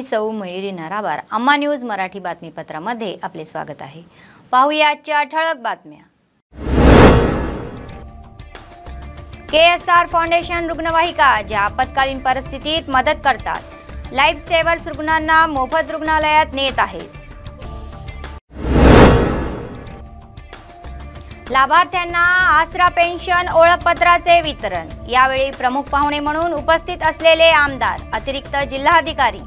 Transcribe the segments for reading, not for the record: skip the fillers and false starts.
सौ मयुरी नरावार अम्मा न्यूज मराठी बातमीपत्रामध्ये आपले स्वागत आहे। पाहूया आजच्या ठळक बातम्या। KSR फाउंडेशन रुग्णवाहिका ज्या आपत्कालीन परिस्थितीत मदत करतात, लाईफ सेवर्स रुग्णांना मोफत रुग्णालयात नेत आहेत। लाभार्थ्यांना आसरा पेन्शन ओळखपत्राचे वितरण। यावेळी प्रमुख पाहुणे म्हणून उपस्थित असलेले आमदार, अतिरिक्त जिल्हाधिकारी।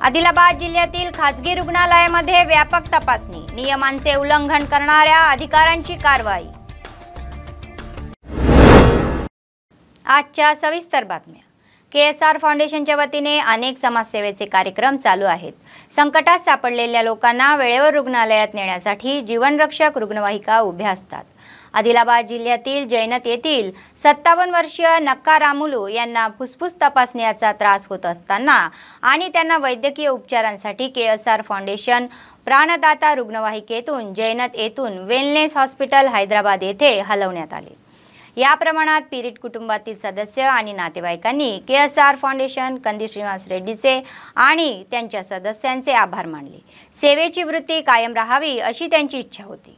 आदिलाबाद जिल्ह्यातील खासगी रुग्णालयामध्ये व्यापक तपासणी, नियमांचे उल्लंघन करणाऱ्या अधिकाऱ्यांची कारवाई। आजच्या सविस्तर बातम्या। KSR फाउंडेशनच्या वतीने अनेक समाजसेवेचे कार्यक्रम चालू आहेत। संकटात सापडलेल्या लोकांना वेळेवर रुग्णालयात नेण्यासाठी जीवनरक्षक रुग्णवाहिका उभ्या असतात। आदिलाबाद जिल्ह्यातील जैनत येथील 57 वर्षीय नक्का रामुलू यांना फुफ्फुस तपासण्याचा त्रास होत असताना आणि त्यांना वैद्यकीय उपचारांसाठी KSR फाउंडेशन प्राणदाता रुग्णवाहिकेतून जैनत येथून वेलनेस हॉस्पिटल हैदराबाद येथे हलवण्यात आले। या प्रमाणात पीडित कुटुंबातील सदस्य आणि नातेवाईकांनी KSR फाउंडेशन कंदी श्रीनिवास रेड्डीचे आणि त्यांच्या सदस्यांचे आभार मानले। सेवेची वृत्ती कायम राहावी अशी त्यांची इच्छा होती।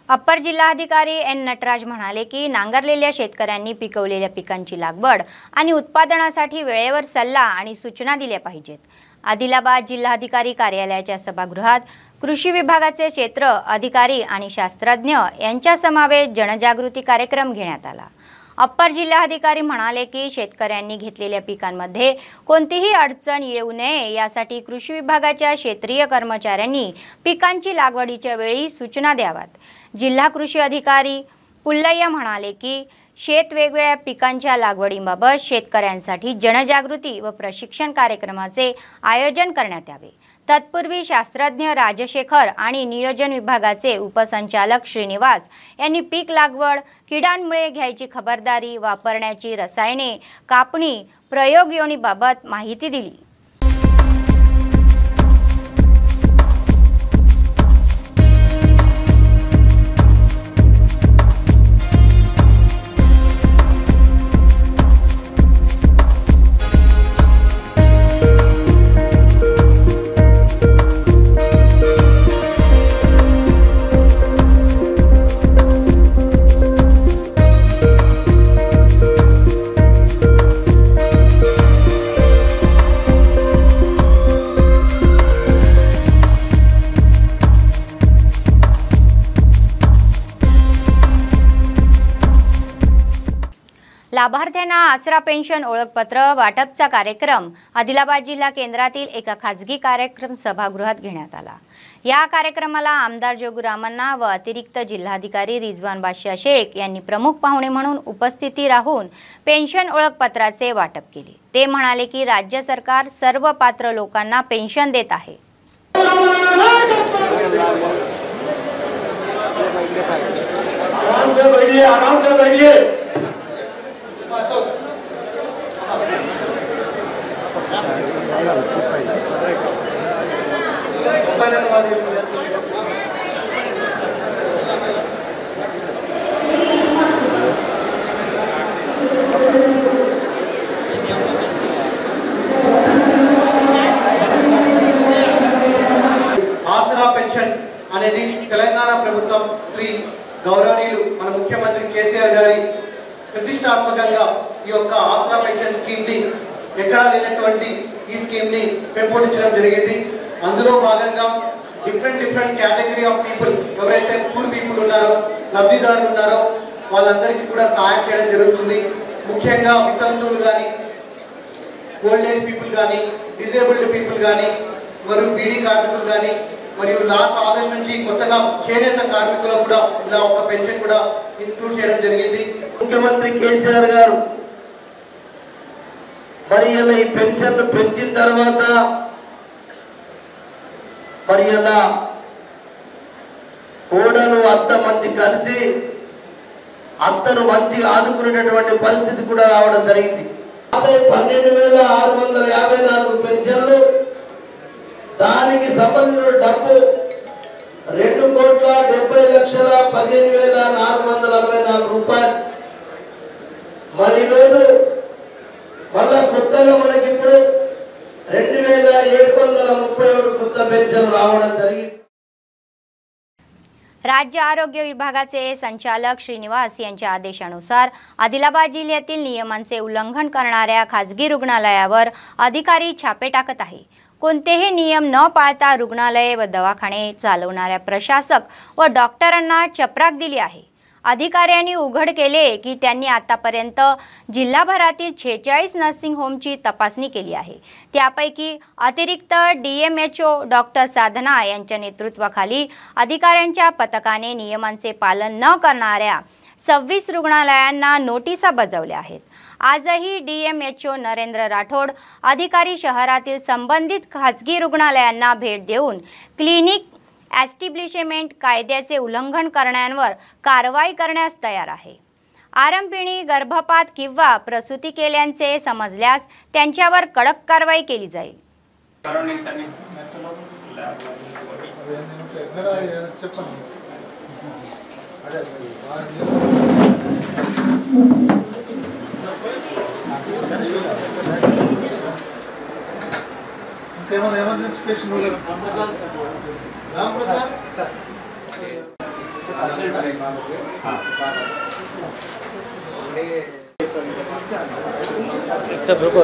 अप्पर जिल्हाधिकारी N नटराज म्हणाले की नांगरलेल्या शेतकऱ्यांनी पिकवलेल्या पिकांची लागवड आणि उत्पादनासाठी वेळेवर सल्ला आणि सूचना दिल्या पाहिजेत। आदिलाबाद जिल्हाधिकारी कार्यालयाच्या सभागृहात कृषी विभागाचे क्षेत्र अधिकारी आणि शास्त्रज्ञ यांच्या समावेश जनजागृती कार्यक्रम घेण्यात आला। अप्पर जिल्हाधिकारी म्हणाले की शेतकऱ्यांनी घेतलेल्या पिकांमध्ये कोणतीही अडचण येऊ नये यासाठी कृषी विभागाच्या क्षेत्रीय कर्मचाऱ्यांनी पिकांची लागवडीच्या वेळी सूचना द्याव्यात। जिल्हा कृषी अधिकारी पुल्लय्या म्हणाले की वेगवेगळ्या पिकांच्या लागवडीबाबत शेतकऱ्यांसाठी जनजागृती व प्रशिक्षण कार्यक्रमाचे आयोजन करण्यात यावे। तत्पूर्वी शास्त्रज्ञ राजशेखर आणि नियोजन विभागाचे उपसंचालक श्रीनिवास यांनी पीक लागवड, किडांमुळे घ्यायची खबरदारी, वापरण्याची रसायने, कापणी, प्रयोगयोनीबाबत माहिती दिली। लाभार्थ्यांना आसरा पेन्शन ओळखपत्र वाटपचा कार्यक्रम आदिलाबाद जिल्हा केंद्रातील एका खासगी कार्यक्रम सभागृहात घेण्यात आला। या कार्यक्रमाला आमदार जोगुरामन्ना व अतिरिक्त जिल्हाधिकारी रिजवान बादशाह शेख यांनी प्रमुख पाहुणे म्हणून उपस्थिती राहून पेन्शन ओळखपत्राचे वाटप केले। ते म्हणाले की राज्य सरकार सर्व पात्र लोकांना पेन्शन देत आहे। ఆసరా పెన్షన్ అనేది తెలంగాణ ప్రభుత్వం శ్రీ గౌరవనీయులు మన ముఖ్యమంత్రి కేసీఆర్ గారి ప్రతిష్టాత్మకంగా ఈ యొక్క ఆసరా పెన్షన్ స్కీమ్ ని ఎక్కడా లేనటువంటి ఈ స్కీమ్ ని పెంపొందించడం జరిగింది। అందులో భాగంగా డిఫరెంట్ కేటగిరీ ఆఫ్ పీపుల్ ఎవరైతే పూర్ పీపుల్ ఉన్నారో, లబ్ధిదారులు ఉన్నారో వాళ్ళందరికీ కూడా సహాయం చేయడం జరుగుతుంది। ముఖ్యంగా వితంతువులు కానీ, ఓల్డ్ ఏజ్ పీపుల్ కానీ, డిజేబుల్డ్ పీపుల్ కానీ, మరియు బీడీ కార్మికులు కానీ, మరియు లాస్ట్ ఆగస్ట్ నుంచి కొత్తగా చేనేత కార్మికులకు కూడా ఇలా ఒక పెన్షన్ కూడా ఇంక్లూడ్ చేయడం జరిగింది। ముఖ్యమంత్రి కేసీఆర్ గారు మరి ఇలా ఈ పెన్షన్లు పెంచిన తర్వాత మరి ఇలా కోడలు అత్త మంచి కలిసి అత్తను మంచి ఆదుకునేటటువంటి పరిస్థితి కూడా రావడం జరిగింది. 12,654 పెన్షన్లు, దానికి సంబంధించిన డబ్బు 2,70,15,444 రూపాయలు. మరి ఈరోజు మళ్ళా కొత్తగా మనకి ఇప్పుడు 2,737 కొత్త पेन्शन रावण జరిగింది. राज्य आरोग्य विभागाचे संचालक श्रीनिवास यांच्या आदेशानुसार आदिलाबाद जिल्ह्यातील नियमांचे उल्लंघन करणाऱ्या खासगी रुग्णालयावर अधिकारी छापे टाकत आहे. कोणतेही नियम न पाळता रुग्णालये व दवाखाने चालवणाऱ्या प्रशासक व डॉक्टरांना चपराक दिली आहे. अधिकाऱ्यांनी उघड केले की त्यांनी आतापर्यंत जिल्हाभरातील 46 नर्सिंग होमची तपासणी केली आहे. त्यापैकी अतिरिक्त DMHO डॉक्टर साधना यांच्या नेतृत्वाखाली अधिकाऱ्यांच्या पथकाने नियमांचे पालन न करणाऱ्या 26 रुग्णालयांना नोटिसा बजावल्या आहेत. आजही DMHO नरेंद्र राठोड अधिकारी शहरातील संबंधित खासगी रुग्णालयांना भेट देऊन क्लिनिक एस्टॅब्लिशमेंट कायद्याचे उल्लंघन करणाऱ्यांवर कारवाई करण्यास तयार आहे. आरंभिणी गर्भपात किंवा प्रसूती केल्याचे समजल्यास त्यांच्यावर कडक कारवाई केली जाईल. सब रुको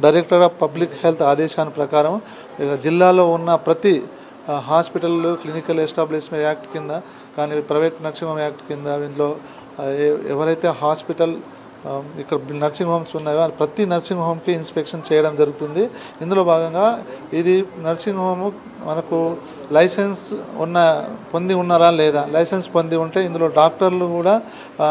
డైరెక్టర్ ఆఫ్ పబ్లిక్ హెల్త్ ఆదేశాల ప్రకారం జిల్లాలో ఉన్న ప్రతి హాస్పిటల్ క్లినికల్ ఎస్టాబ్లిష్మెంట్ యాక్ట్ కింద కానీ ప్రైవేట్ నర్సింగ్ హోమ్ యాక్ట్ కింద ఇందులో ఎవరైతే హాస్పిటల్ ఇక్కడ నర్సింగ్ హోమ్స్ ఉన్నాయో ప్రతి నర్సింగ్ హోమ్కి ఇన్స్పెక్షన్ చేయడం జరుగుతుంది. ఇందులో భాగంగా ఇది నర్సింగ్ హోమ్ మనకు లైసెన్స్ పొంది ఉన్నారా లేదా, లైసెన్స్ పొంది ఉంటే ఇందులో డాక్టర్లు కూడా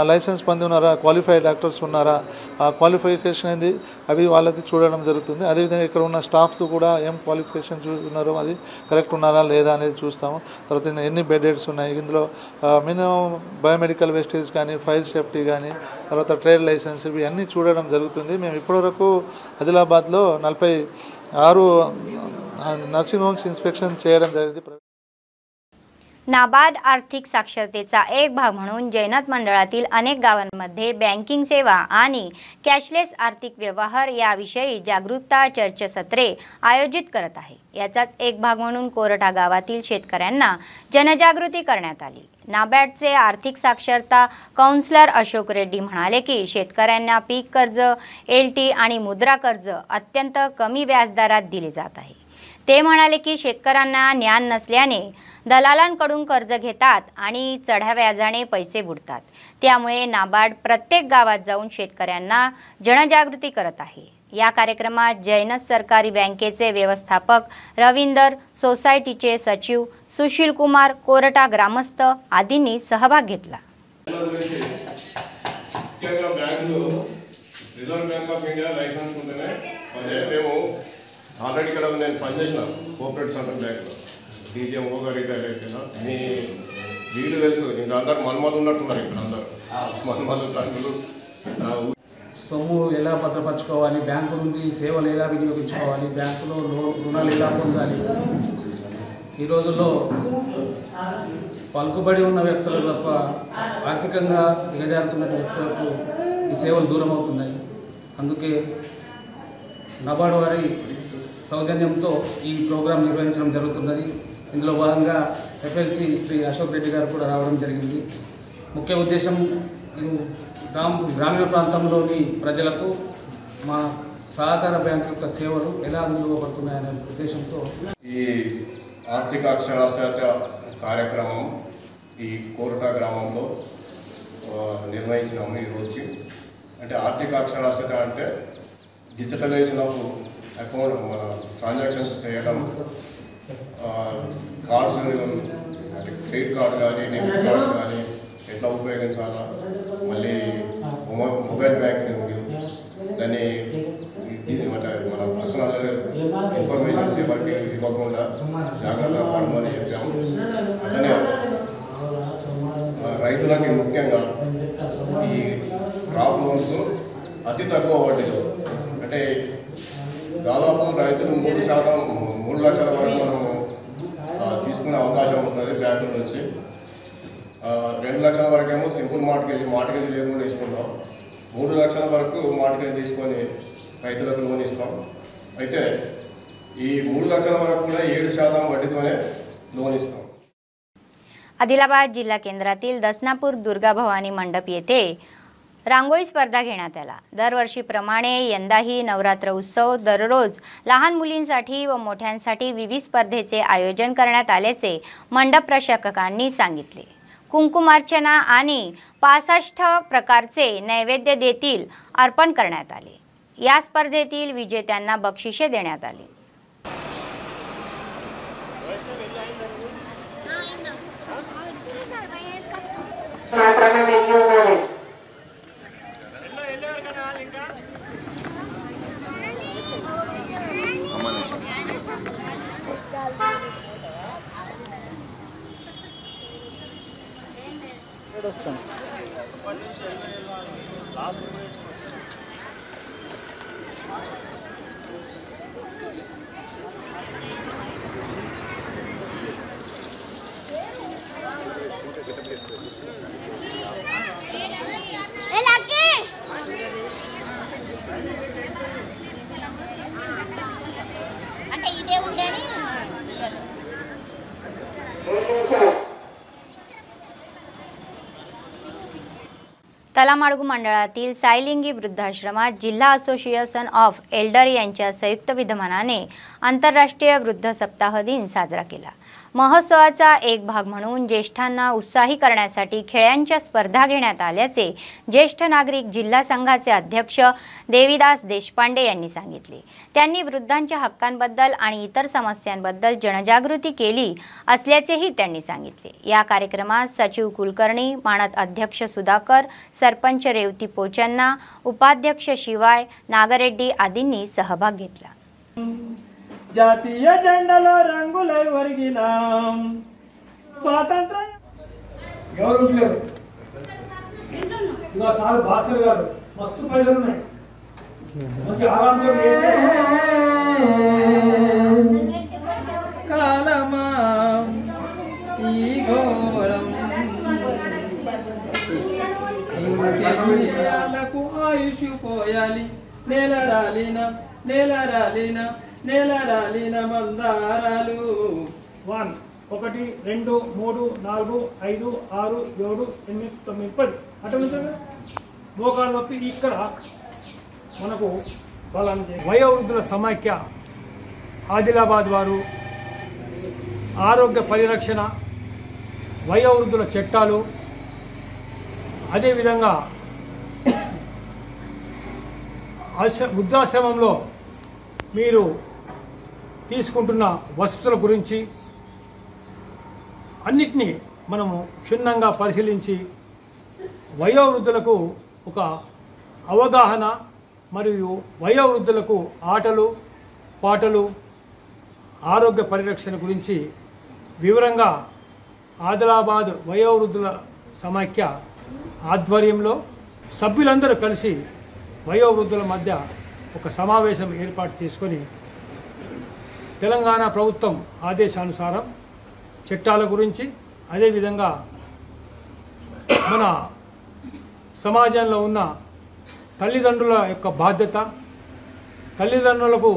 లైసెన్స్ పొంది ఉన్నారా, క్వాలిఫైడ్ డాక్టర్స్ ఉన్నారా, ఆ క్వాలిఫికేషన్ ఏంది అవి వాళ్ళది చూడడం జరుగుతుంది. అదేవిధంగా ఇక్కడ ఉన్న స్టాఫ్స్ కూడా ఏం క్వాలిఫికేషన్స్ ఉన్నారో అది కరెక్ట్ ఉన్నారా లేదా అనేది చూస్తాము. తర్వాత ఎన్ని బెడెడ్స్ ఉన్నాయి, ఇందులో మినిమం బయోమెడికల్ వేస్టేజ్ కానీ, ఫైర్ సేఫ్టీ కానీ, తర్వాత ట్రేడ్ లైసెన్స్ ఇవి అన్నీ చూడడం जరుగుతుంది. మేము ఇప్పటివరకు ఆదిలాబాద్లో 46 नर्सिंग होम्स इन्स्पेक्शन చేయడం జరిగింది. नाबार्ड आर्थिक साक्षरतेचा एक भाग म्हणून जैनत मंडळातील अनेक गावांमध्ये बँकिंग सेवा आणि कॅशलेस आर्थिक व्यवहार याविषयी जागरूकता चर्चासत्रे आयोजित करत आहे. याचाच एक भाग म्हणून कोरठा गावातील शेतकऱ्यांना जनजागृती करण्यात आली. नाबार्डचे आर्थिक साक्षरता काउन्सिलर अशोक रेड्डी म्हणाले की शेतकऱ्यांना पीक कर्ज, LT आणि मुद्रा कर्ज अत्यंत कमी व्याजदरात दिले जात आहे. ते म्हणाले की शेतकऱ्यांना ज्ञान नसल्याने दलालांकडून कर्ज घेतात आणि चढ्या व्याजाने पैसे बुडतात. त्यामुळे नाबार्ड प्रत्येक गावात जाऊन शेतकऱ्यांना जनजागृती करत आहे. या कार्यक्रमात जैनत सरकारी बँकेचे व्यवस्थापक रविंदर, सोसायटीचे सचिव सुशील कुमार, कोरटा ग्रामस्थ आदींनी सहभाग घेतला. ఆల్రెడీ ఇక్కడ నేను పనిచేసిన కోఆపరేటివ్ సెంట్రల్ బ్యాంక్లో DGMO గారి మీ వీళ్ళు తెలుసు నేను అందరు మన్మలు ఉన్నట్టున్నారు ఇక్కడ అందరు మన్మలు తండ్రులు సొమ్ము ఎలా భద్రపరచుకోవాలి, బ్యాంకు నుండి సేవలు ఎలా వినియోగించుకోవాలి, బ్యాంకులో రుణాలు ఎలా పొందాలి. ఈ రోజుల్లో పలుకుబడి ఉన్న వ్యక్తులు తప్ప ఆర్థికంగా దిగజారుతున్న వ్యక్తులకు ఈ సేవలు దూరం అవుతున్నాయి. అందుకే నబార్డు వారి సౌజన్యంతో ఈ ప్రోగ్రాం నిర్వహించడం జరుగుతున్నది. ఇందులో భాగంగా ఎఫ్ఎల్సి శ్రీ అశోక్ రెడ్డి గారు కూడా రావడం జరిగింది. ముఖ్య ఉద్దేశం గ్రామీణ ప్రాంతంలోని ప్రజలకు మా సహకార బ్యాంకు యొక్క సేవలు ఎలా వినియోగపడుతున్నాయనే ఉద్దేశంతో ఈ ఆర్థిక అక్షరాస్యత కార్యక్రమం ఈ కోరట గ్రామంలో నిర్వహించినాము. ఈ రోజుకి అంటే ఆర్థిక అక్షరాస్యత అంటే డిజిటలైజేషన్ ఆఫ్ అకౌంట్ ట్రాన్సాక్షన్స్ చేయడం, కార్డ్స్ అంటే క్రెడిట్ కార్డు కానీ డెబిట్ కార్డ్స్ కానీ ఎట్లా ఉపయోగించాలా, మళ్ళీ మొబైల్ బ్యాంకింగ్, దాన్ని మన పర్సనల్ ఇన్ఫర్మేషన్స్ ఎవరికి ఇవ్వకుండా జాగ్రత్త పడమని చెప్పాము. అట్లనే రైతులకి ముఖ్యంగా ఈ క్రాప్ లోన్స్ అతి తక్కువ వడ్డీలో అంటే దాదాపు రైతులు 3 లక్షల వరకు మనము తీసుకునే అవకాశం ఉంటుంది బ్యాంకుల నుంచి. 2 లక్షల వరకేమో సింపుల్ మార్టిగేజ్ లేకుండా ఇస్తున్నాం. 3 లక్షల వరకు మార్టిగేజ్ తీసుకొని రైతులకు లోన్ ఇస్తాం. అయితే ఈ 3 लक्षाల वరకు కూడా 7% वड्डीतोने लोन इస్తాం. आदिलाबाद जिल्हा केंद्रातील दसनापूर दुर्गा भवानी मंडप येथे रांगोळी स्पर्धा घेण्यात आला. दरवर्षीप्रमाणे यंदाही नवरात्र उत्सव दररोज लहान मुलींसाठी व मोठ्यांसाठी विविध स्पर्धेचे आयोजन करण्यात आल्याचे मंडप प्रशासकांनी सांगितले. कुंकुमार्चना आणि 65 प्रकारचे नैवेद्य देखील अर्पण करण्यात आले. या स्पर्धेतील विजेत्यांना बक्षिसे देण्यात आली. तलामाडगू मंडळातील सायलिंगी वृद्धाश्रमात जिल्हा असोसिएशन ऑफ एल्डर यांच्या संयुक्त विद्यमानाने आंतरराष्ट्रीय वृद्ध सप्ताह दिन साजरा केला. महोत्सवाचा एक भाग म्हणून ज्येष्ठांना उत्साही करण्यासाठी खेळांच्या स्पर्धा घेण्यात आल्याचे ज्येष्ठ नागरिक जिल्हा संघाचे अध्यक्ष देवीदास देशपांडे यांनी सांगितले. त्यांनी वृद्धांच्या हक्कांबद्दल आणि इतर समस्यांबद्दल जनजागृती केली असल्याचेही त्यांनी सांगितले. या कार्यक्रमात सचिव कुलकर्णी, मानद अध्यक्ष सुधाकर, सरपंच रेवती पोचन्ना, उपाध्यक्ष शिवाय नागरेड्डी आदींनी सहभाग घेतला. జాతీయ జెండాలో రంగులై ఒరిగినాం స్వాతంత్ర ఎవరు లేరు. ఇలా సార్ భాస్కర్ గారు మస్తు పైసలు ఉన్నాయి, మంచి ఆరాంతో కాలమా ఈ ఘోరం ఇంకేలకు ఆయుష్ పోయాలి. నేల రాలిన నేల రాలిన నేల రాలిన మందారాలు. 1 1 2 3 4 5 6 7 8 9 10 అటు నుంచి మోకాళ్ళ నొప్పి ఇక్కడ మనకు బలాన్ని. వయోవృద్ధుల సమైక్య ఆదిలాబాద్ వారు ఆరోగ్య పరిరక్షణ, వయోవృద్ధుల చట్టాలు, అదేవిధంగా వృద్ధాశ్రమంలో మీరు తీసుకుంటున్న వసతుల గురించి అన్నిటినీ మనము క్షుణ్ణంగా పరిశీలించి వయోవృద్ధులకు ఒక అవగాహన మరియు వయోవృద్ధులకు ఆటలు పాటలు ఆరోగ్య పరిరక్షణ గురించి వివరంగా ఆదిలాబాద్ వయోవృద్ధుల సమైక్య ఆధ్వర్యంలో సభ్యులందరూ కలిసి వయోవృద్ధుల మధ్య ఒక సమావేశం ఏర్పాటు చేసుకొని తెలంగాణ ప్రభుత్వం ఆదేశానుసారం చట్టాల గురించి, అదేవిధంగా మన సమాజంలో ఉన్న తల్లిదండ్రుల యొక్క బాధ్యత, తల్లిదండ్రులకు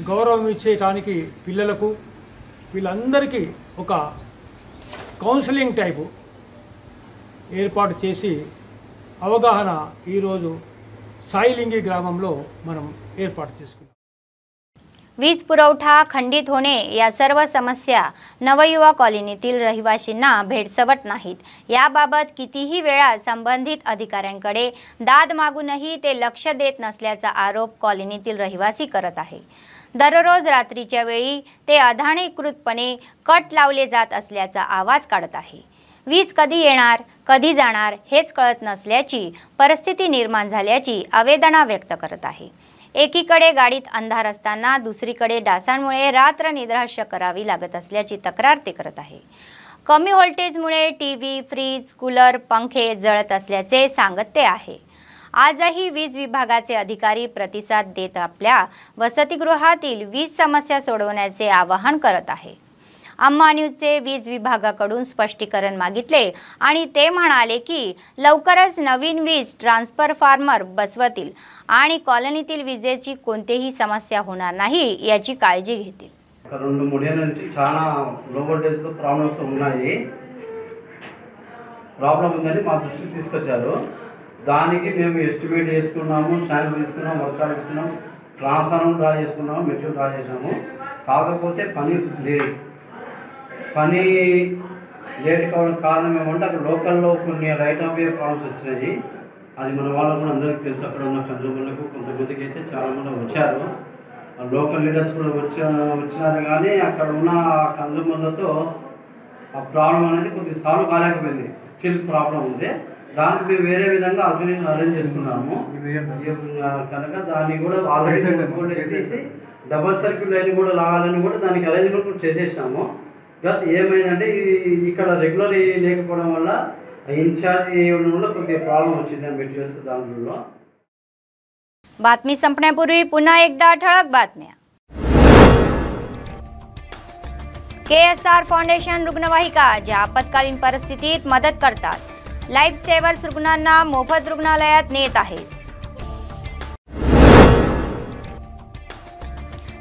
గౌరవం ఇచ్చేటానికి పిల్లలకు, వీళ్ళందరికీ ఒక కౌన్సిలింగ్ టైపు ఏర్పాటు చేసి అవగాహన ఈరోజु साईलिंगी ग्रामंలో మనం ఏర్పాటు చేసుకున్నాం। वीज पुरवठा खंडित होणे या सर्व समस्या नवयुवा कॉलनीतील रहिवासींना भेडसवत नाहीत। याबाबत कितीही वेळा संबंधित अधिकाऱ्यांकडे दाद मागूनही ते लक्ष देत नसल्याचा आरोप कॉलनीतील रहिवासी करत आहे। दररोज रात्रीच्या वेळी ते अधाणीकृतपणे कट लावले जात असल्याचा आवाज काढत आहे। वीज कधी येणार कधी जाणार हेच कळत नसल्याची परिस्थिती निर्माण झाल्याची आवेदना व्यक्त करत आहे। एकीकडे गाडीत अंधार असताना दुसरीकडे डासांमुळे रात्र निद्राशय करावी लागत असल्याची तक्रार ते करत आहे। कमी व्होल्टेजमुळे टीव्ही, फ्रीज, कूलर, पंखे जळत असल्याचे सांगत ते आहे। आजही वीज विभागाचे अधिकारी प्रतिसाद देत आपल्या वसतिगृहातील वीज समस्या सोडवण्याचे आवाहन करत आहे। अम्मा न्यूजचे वीज विभागाकडून स्पष्टीकरण मागितले आणि ते म्हणाले की लवकरच नवीन वीज ट्रान्सफर फार्मर बसवतील आणि कॉलनीतील विजेची कोणतीही समस्या होणार नाही याची काळजी घेतील। 2 నుంచి చాలా లో వోల్టేజ్ తో ప్రాబ్లమ్స్ ఉన్నాయి। ప్రాబ్లం ఉందని మా దృష్టికి తీసుకొచ్చారు। దానికి మేము ఎస్టిమేట్ చేసుకున్నాము, శాంక్షన్ తీసుకున్నాము, వర్క్ ఆర్డర్ తీసుకున్నాము, ట్రాన్స్ఫార్మర్ డ్రా చేసుకున్నాము, మెటీరియల్ డ్రా చేసాము। కాకపోతే పని లేట్ కావడం కారణం ఏమంటే అక్కడ లోకల్లో కొన్ని రైట్ ఆఫ్ వే ప్రాబ్లమ్స్ వచ్చినాయి। అది మన వాళ్ళకు కూడా అందరికీ తెలుసు। అక్కడ ఉన్న కన్జ్యూమర్లకు కొంతమందికి అయితే చాలామంది వచ్చారు, లోకల్ లీడర్స్ కూడా వచ్చినారు, కానీ అక్కడ ఉన్న కన్జ్యూమర్లతో ఆ ప్రాబ్లం అనేది కొద్దిగా సాల్వ్ కాలేకపోయింది, స్టిల్ ప్రాబ్లం ఉంది। దానికి మేము వేరే విధంగా అరేంజ్ చేసుకున్నాము కనుక దాన్ని కూడా ఆల్రెడీ చేసి డబల్ సర్క్యూట్ లైన్ కూడా లాగాలని కూడా దానికి అరేంజ్మెంట్ కూడా చేసేసినాము। గత ఏమైందంటే ఇక్కడ రెగ్యులర్ లేకపోవడం వల్ల इन्चार्ज येऊन कोणते प्रॉब्लेम వచ్చింది అని మెటీరియల్స్ దాంట్లో। बातमी संपण्यापूर्वी पुन्हा एकदा ठळक बातम्या। KSR फाउंडेशन रुग्णवाहिका ज्या आपत्कालीन परिस्थितीत मदत करतात, लाईफ सेवर्स रुग्णांना मोफत रुग्णालयात नेत आहेत।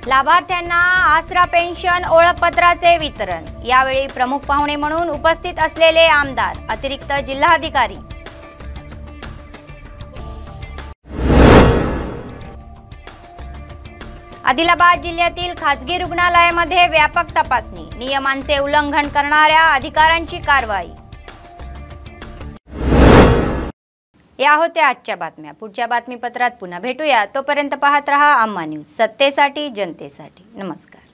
लाभार्थ्यांना आसरा पेन्शन ओळखपत्राचे वितरण। यावेळी प्रमुख पाहुणे म्हणून उपस्थित असलेले आमदार, अतिरिक्त जिल्हाधिकारी। आदिलाबाद जिल्ह्यातील खासगी रुग्णालयामध्ये व्यापक तपासणी, नियमांचे उल्लंघन करणाऱ्या अधिकाऱ्यांची कारवाई। या होत्या आजच्या बातम्या। पुढच्या बातमीपत्रात पुन्हा भेटूया, तोपर्यंत पाहत रहा अम्मा न्यूज, सत्तेसाठी जनतेसाठी। नमस्कार।